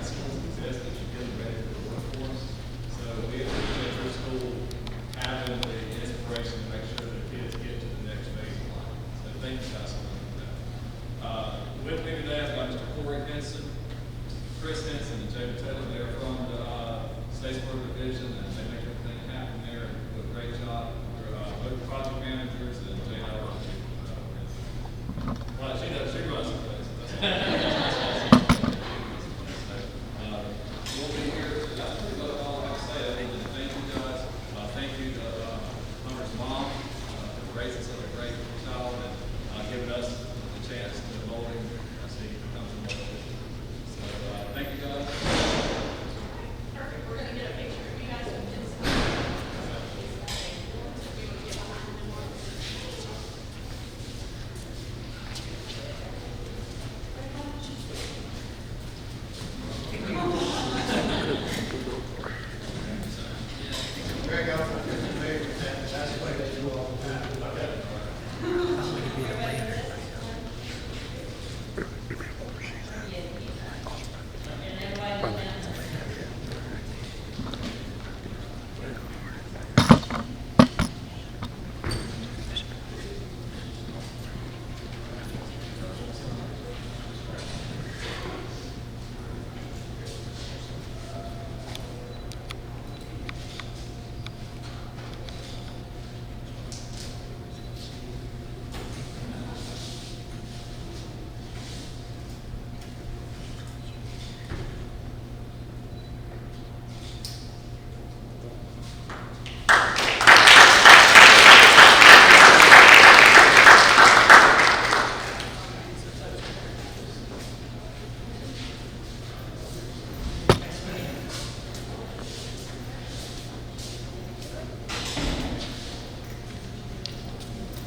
skills exist that should get them ready for the workforce. So we appreciate your school having the inspiration to make sure that kids get to the next phase of life. So thank you guys so much for that. With me today, I've got Mr. Corey Henson, Chris Henson, and Jay Taylor. They're from the Statesboro Division, and they make everything happen there and do a great job. They're both project managers, and Jay and I are well, she runs the place. We'll be here. That's pretty much all I have to say. I need to thank you guys. Thank you to Hunter's mom for raising such a great child and giving us the chance to mold him as he becomes a more official. So thank you guys. Perfect. We're going to get a picture of you guys with this.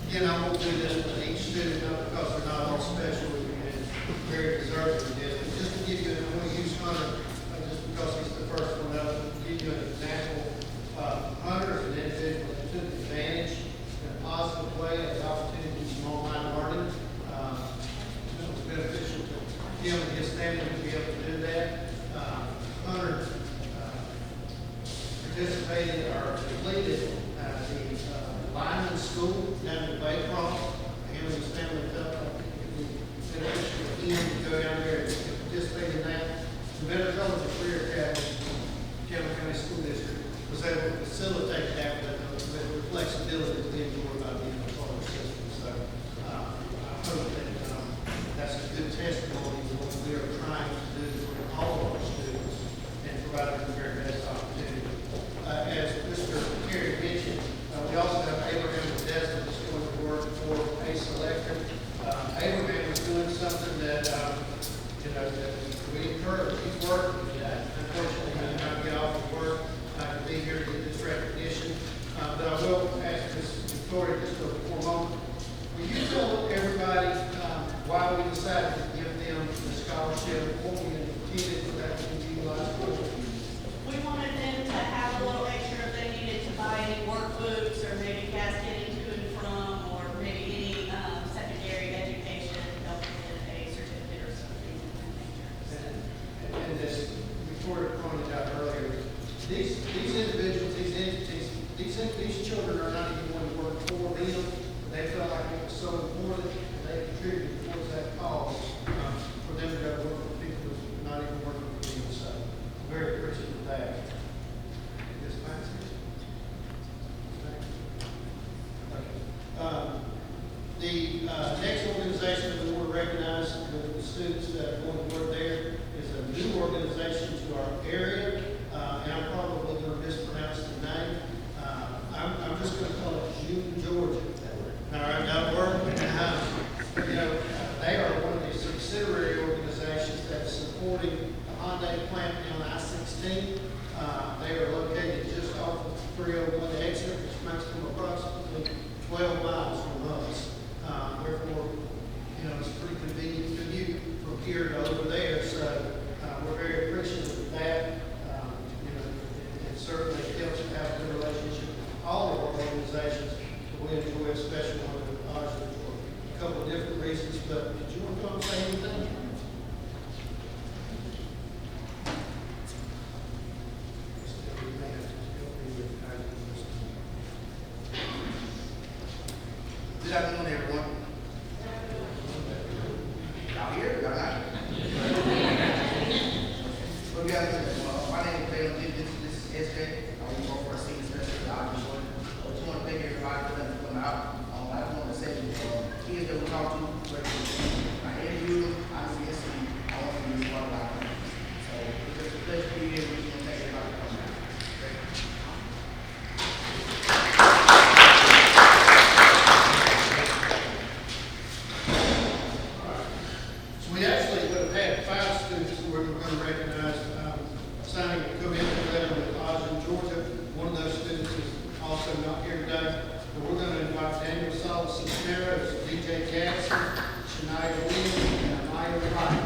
Again, I won't do this with each student, not because they're not all special and very deserving of this, but just to give you, I want to use Hunter, just because he's the first one up, to give you an example. Hunter is an individual that took advantage in a positive way of the opportunities from online learning. It was beneficial to him and his family to be able to do that. Hunter participated or completed the Lyman School down in Baycroft. Him and his family felt like it would be beneficial for him to go down there and participate in that. The Metropolitan Career Academy, Campbell County School District, was able to facilitate that with the flexibility that we enjoy about being a part of the system. So I hope that that's a good testimony of what we are trying to do for all of our students and provide them the very best opportunity. As Mr. Terry mentioned, we also have Abraham Modesta that's going to work for Ace Electric. Abraham is doing something that, that we encourage. He's working with that. Unfortunately, he did not get off of work to be here to get this recognition. But I will ask Ms. Victoria just for a moment. Will you tell everybody why we decided to give them the scholarship, what we intended for that to be utilized for? We wanted them to have a little extra if they needed to buy any workbooks or maybe guys getting to and from, or maybe any secondary education, help get a certificate or something of that nature. And as Victoria pointed out earlier, these individuals, these entities, these children are not even going to work for them. They felt like it was so important that they contributed towards that cause for them to go to work with people who's not even working for them. So very appreciative of that. Yes, ma'am. The next organization that we want to recognize the students that are going to work there is a new organization to our area, and I'm probably going to mispronounce the name. I'm just going to call it June, Georgia. All right, that'll work. They are one of the subsidiary organizations that's supporting the Hyundai plant on I-16. They are located just off of 301 exit, which makes them approximately 12 miles from us. Therefore, it's a pretty convenient commute from here to over there. So we're very appreciative of that. It certainly helps to have a good relationship with all of our organizations. We enjoy a special one with Osler for a couple of different reasons. But did you want to come and say anything? Good afternoon, everyone. Y'all here? Y'all not? Well, my name is Dale. This is SJ. I work for a senior specialist at Ogden. I just want to thank everybody for letting me come out. I just want to say, kids that we talk to, I interviewed them, I see and see, I want to be a part of our community. So it's just a pleasure to be here. We just want to thank everybody for coming out. Thank you. So we actually would have had 5 students who we're going to recognize, signing a commitment letter with Ogden, Georgia. One of those students is also not here today, but we're going to invite Daniel Salas Cisneros, DJ Jackson, Shania Williams, and Amaya Wright.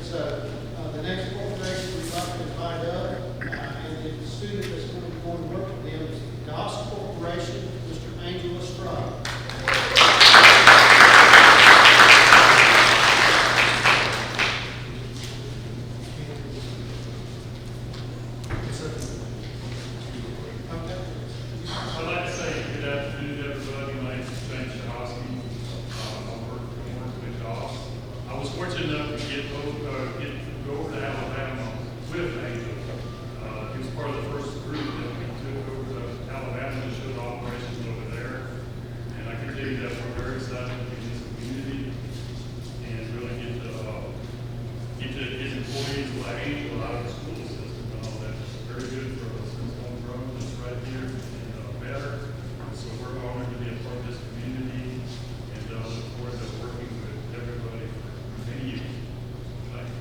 So, the next corporation we'd like to invite up, and the student that's going to go and work with them is Goss Corporation, Mr. Angel Estrada. I'd like to say good afternoon, everybody. My name is Ben Shahowski. I'm working with Goss. I was fortunate enough to go over to Alabama with Angel. He was part of the first group that we took over to Alabama to show the operations over there. And I can tell you that we're very excited to be in this community and really get his employees like Angel out of the school system. That's very good for us. It's homegrown, just right here and better. So we're honored to be a part of this community and look forward to working with everybody for many years. Thank you.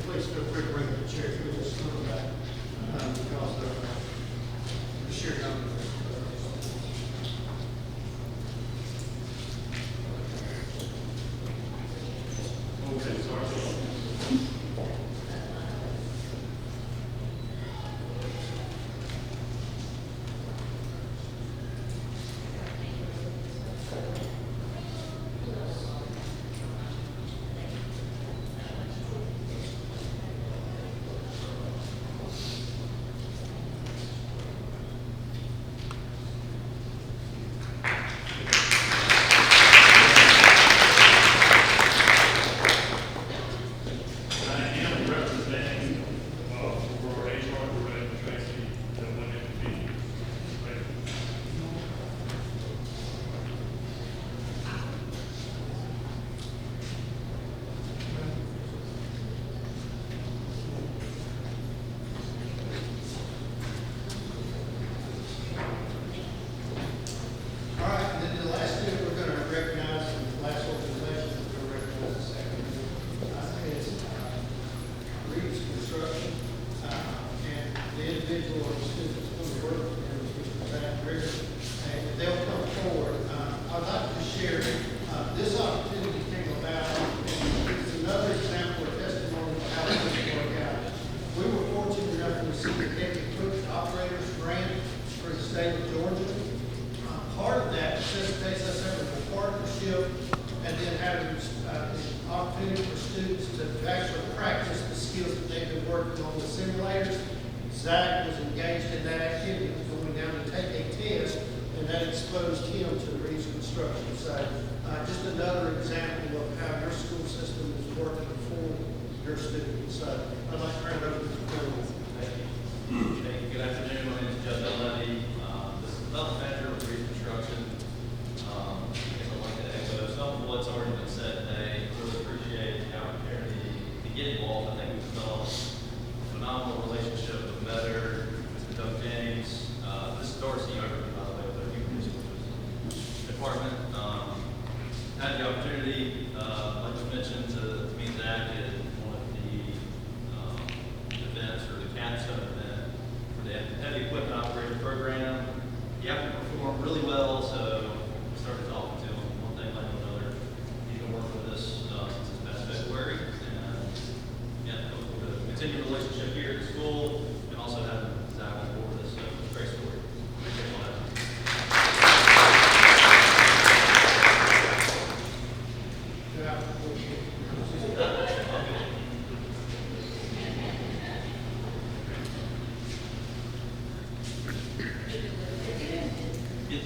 Please feel free to bring the chair to this little back, because the sheer number. Okay, sorry. I am representing for HR Director Tracy that wanted to be. All right, and then the last thing we're going to recognize, and the last organization we're going to recognize this afternoon, is Reed's Construction. And the individual or student that's going to work with them is Mr. Zach Griggs, and they'll come forward. I'd like to share, this opportunity came about, and it's another example or testimony of how things work out. We were fortunate enough to receive the Deputy Cook Operators Grant for the state of Georgia. Part of that necessitates us having a partnership and then having the opportunity for students to actually practice the skills that they've been working on the simulators. Zach was engaged in that activity, going down to take a test, and that exposed him to Reed's Construction. So just another example of how your school system is working for your students. So I'd like to turn it over to Mr. Cole. Thank you. Thank you. Good afternoon. My name is Jeff Levy. This is development manager of Reed Construction. I guess I'd like to echo some of what's already been said today. Really appreciate the opportunity to get involved. I think we've developed a phenomenal relationship with Metter, Mr. Doug James. This is Dorsey, by the way, with our human resources department. Had the opportunity, like you mentioned, to meet Zach at one of the events or the capstone event for the heavy equipment operator program. He happened to perform really well, so we started talking to him. One thing led to another. He's been working with us since this past February, and yeah, look forward to continue the relationship here at the school, and also having Zach on board with us. So it's a great story. Appreciate all that. Get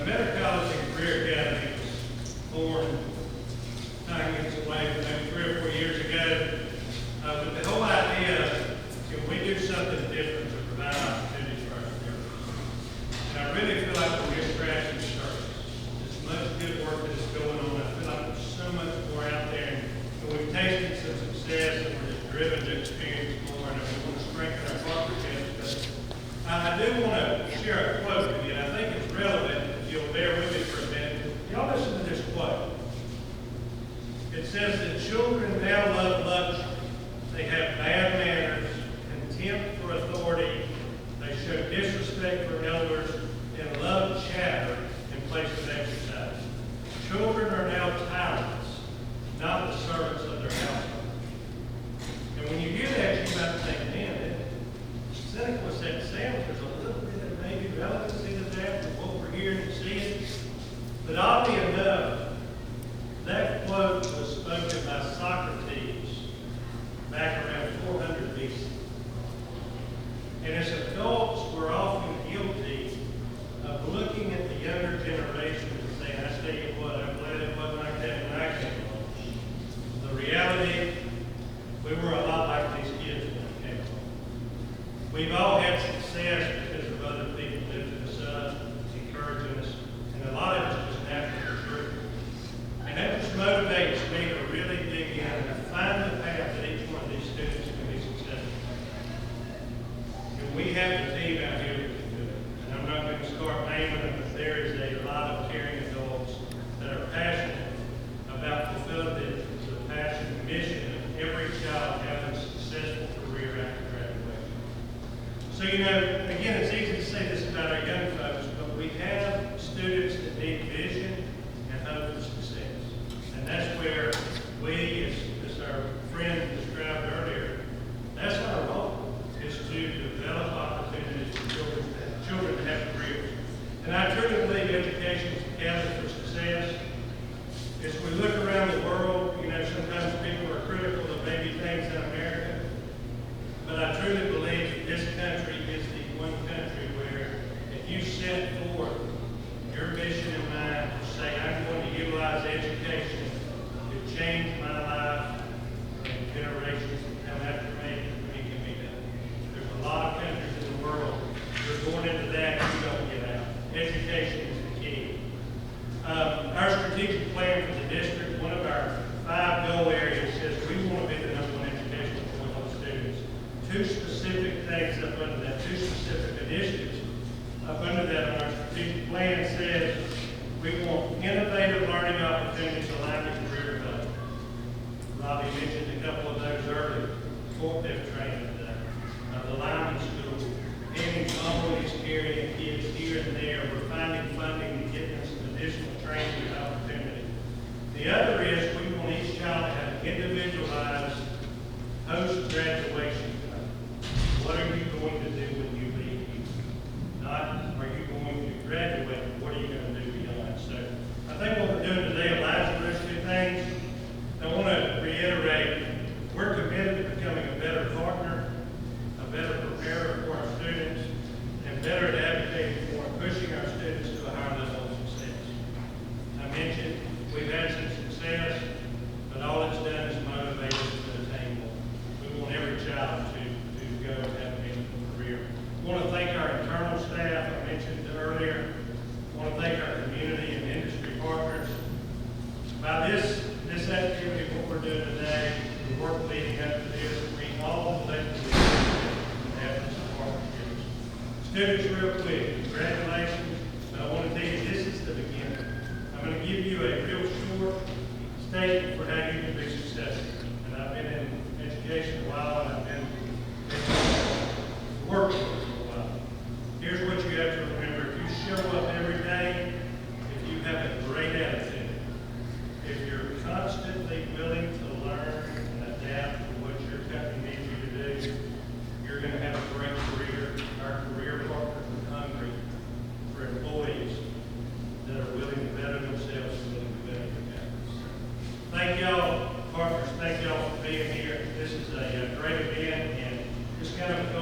Better College and Career Academy was born, time gets away, maybe 3 or 4 years ago. But the whole idea, can we do something different to provide opportunities for our students? And I really feel like we're just scratching the surface. There's much good work that is going on. I feel like there's so much more out there. And we've tasted some success and we're just driven to experience more and we want to strengthen our partnerships. But I do want to share a quote with you, and I think it's relevant if you'll bear with me for a minute. Y'all listen to this quote. It says that children now love luxury. They have bad manners, contempt for authority, they show disrespect for elders, and love chatter in place of exercise. Children are now tyrants, not the servants of their household. And when you hear that, you might think, man, cynical as that sounds, there's a little bit of maybe relevancy to that from what we're hearing and seeing. But oddly enough, that quote was spoken by Socrates back around 400 BC. And as adults, we're often guilty of looking at the younger generation and saying, I tell you what, I'm glad it wasn't like that when I came along. The reality, we were a lot like these kids when we came along. We've all had success because of other people lifting us up, encouraging us, and a lot of it's just natural truth. And that just motivates me to really dig in and find the path that each one of these students can be successful. And we have the team out here that can do it. And I'm not going to start naming them, but there is a lot of caring adults that are passionate about fulfilling the passion and mission of every child having a successful career after graduation. So, again, it's easy to say this about our young folks, but we have students that need vision and hope for success. And that's where we, as our friend described earlier, that's our role, is to develop opportunities for children to have careers. And I truly believe education is the catalyst for success. As we look around the world, sometimes people are critical of maybe things in America, but I truly believe that this country is the one country where if you set forth your mission in mind to say, I'm going to utilize education to change my life and generations that come after me, it can be done. There's a lot of countries in the world, you're going into that, you don't get out. Education is the key. Our strategic plan for the district, one of our 5 goal areas says we want to be the #1 education for those students. 2 specific things up under that, 2 specific initiatives up under that on our strategic plan says we want innovative learning opportunities aligned with career development. Robbie mentioned a couple of those earlier. Forklift training today, the lineman school, any companies carrying kids here and there. We're finding funding to get them some additional training and opportunity. The other is we want each child to have an individualized post-graduation plan. What are you going to do when you leave? Not are you going to graduate, but what are you going to do beyond? So I think what we're doing today aligns with those 2 things. I want to reiterate, we're committed to becoming a better partner, a better preparer for our students, and better at advocating for and pushing our students to a higher level of success. I mentioned we've had some success, but all it's done is motivate us to attain more. We want every child to go and have a meaningful career. I want to thank our internal staff, I mentioned earlier. I want to thank our community and industry partners. By this activity, what we're doing today, the work leading up to this, we all collectively have this partnership. Students, real quick, congratulations. I want to tell you, this is the beginning. I'm going to give you a real short statement for how you can be successful. And I've been in education a while, and I've been working for a while. Here's what you have to remember. If you show up every day, if you have a great attitude, if you're constantly willing to learn and adapt to what your company needs you to do, you're going to have a great career. Our career partners are hungry for employees that are willing to better themselves and willing to better their families. Thank y'all, partners. Thank y'all for being here. This is a great event, and just kind of a